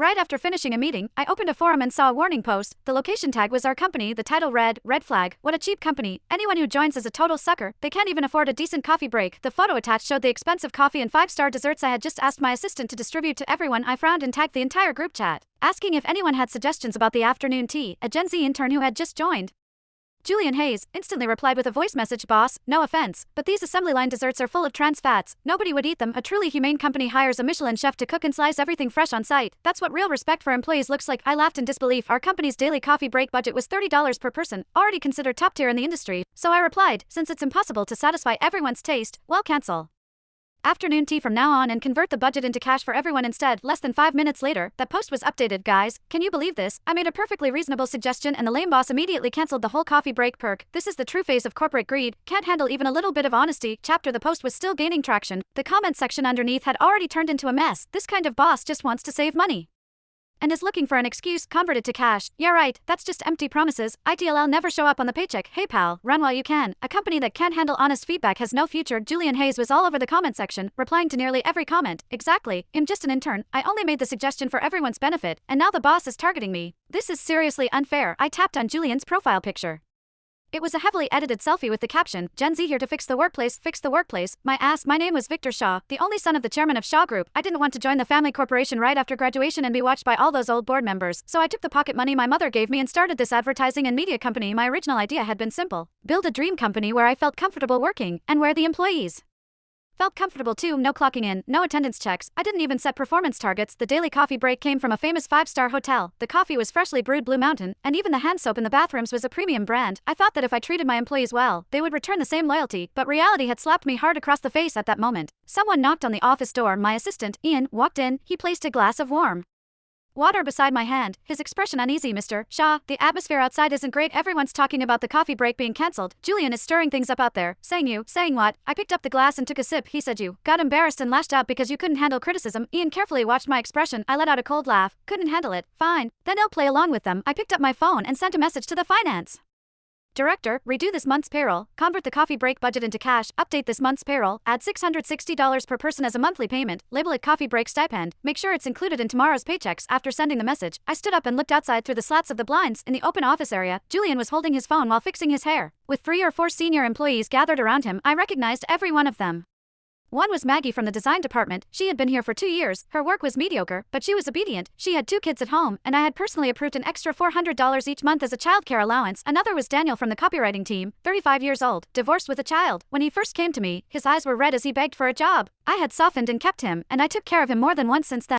right after finishing a meeting, I opened a forum and saw a warning post. The location tag was our company, the title read, "Red flag, what a cheap company. Anyone who joins is a total sucker. They can't even afford a decent coffee break." The photo attached showed the expensive coffee and 5-star desserts I had just asked my assistant to distribute to everyone. I frowned and tagged the entire group chat, asking if anyone had suggestions about the afternoon tea. A Gen Z intern who had just joined, Julian Hayes, instantly replied with a voice message, "Boss, no offense, but these assembly line desserts are full of trans fats. Nobody would eat them. A truly humane company hires a Michelin chef to cook and slice everything fresh on site. That's what real respect for employees looks like." I laughed in disbelief. Our company's daily coffee break budget was $30 per person, already considered top tier in the industry, so I replied, "Since it's impossible to satisfy everyone's taste, well, cancel afternoon tea from now on and convert the budget into cash for everyone instead." Less than 5 minutes later, that post was updated. Guys, can you believe this? I made a perfectly reasonable suggestion and the lame boss immediately cancelled the whole coffee break perk. This is the true face of corporate greed. Can't handle even a little bit of honesty. Chapter. The post was still gaining traction. The comment section underneath had already turned into a mess. This kind of boss just wants to save money and is looking for an excuse. Convert it to cash. Yeah right, that's just empty promises. ITLL never show up on the paycheck. Hey pal, run while you can. A company that can't handle honest feedback has no future. Julian Hayes was all over the comment section, replying to nearly every comment. Exactly, I'm just an intern. I only made the suggestion for everyone's benefit, and now the boss is targeting me. This is seriously unfair. I tapped on Julian's profile picture. It was a heavily edited selfie with the caption, "Gen Z here to fix the workplace, fix the workplace." My ass. My name was Victor Shaw, the only son of the chairman of Shaw Group. I didn't want to join the family corporation right after graduation and be watched by all those old board members, so I took the pocket money my mother gave me and started this advertising and media company. My original idea had been simple: build a dream company where I felt comfortable working, and where the employees felt comfortable too. No clocking in, no attendance checks. I didn't even set performance targets. The daily coffee break came from a famous 5-star hotel. The coffee was freshly brewed Blue Mountain, and even the hand soap in the bathrooms was a premium brand. I thought that if I treated my employees well, they would return the same loyalty, but reality had slapped me hard across the face at that moment. Someone knocked on the office door. My assistant, Ian, walked in. He placed a glass of warm water beside my hand, his expression uneasy. "Mr. Shaw, the atmosphere outside isn't great. Everyone's talking about the coffee break being cancelled. Julian is stirring things up out there." Saying what?" I picked up the glass and took a sip. He said, "You got embarrassed and lashed out because you couldn't handle criticism." Ian carefully watched my expression. I let out a cold laugh. "Couldn't handle it. Fine. Then I'll play along with them." I picked up my phone and sent a message to the finance director. "Redo this month's payroll, convert the coffee break budget into cash, update this month's payroll, add $660 per person as a monthly payment, label it coffee break stipend, make sure it's included in tomorrow's paychecks." After sending the message, I stood up and looked outside through the slats of the blinds. In the open office area, Julian was holding his phone while fixing his hair. With 3 or 4 senior employees gathered around him, I recognized every one of them. One was Maggie from the design department. She had been here for 2 years. Her work was mediocre, but she was obedient. She had 2 kids at home, and I had personally approved an extra $400 each month as a childcare allowance. Another was Daniel from the copywriting team, 35 years old, divorced with a child. When he first came to me, his eyes were red as he begged for a job. I had softened and kept him, and I took care of him more than once since then.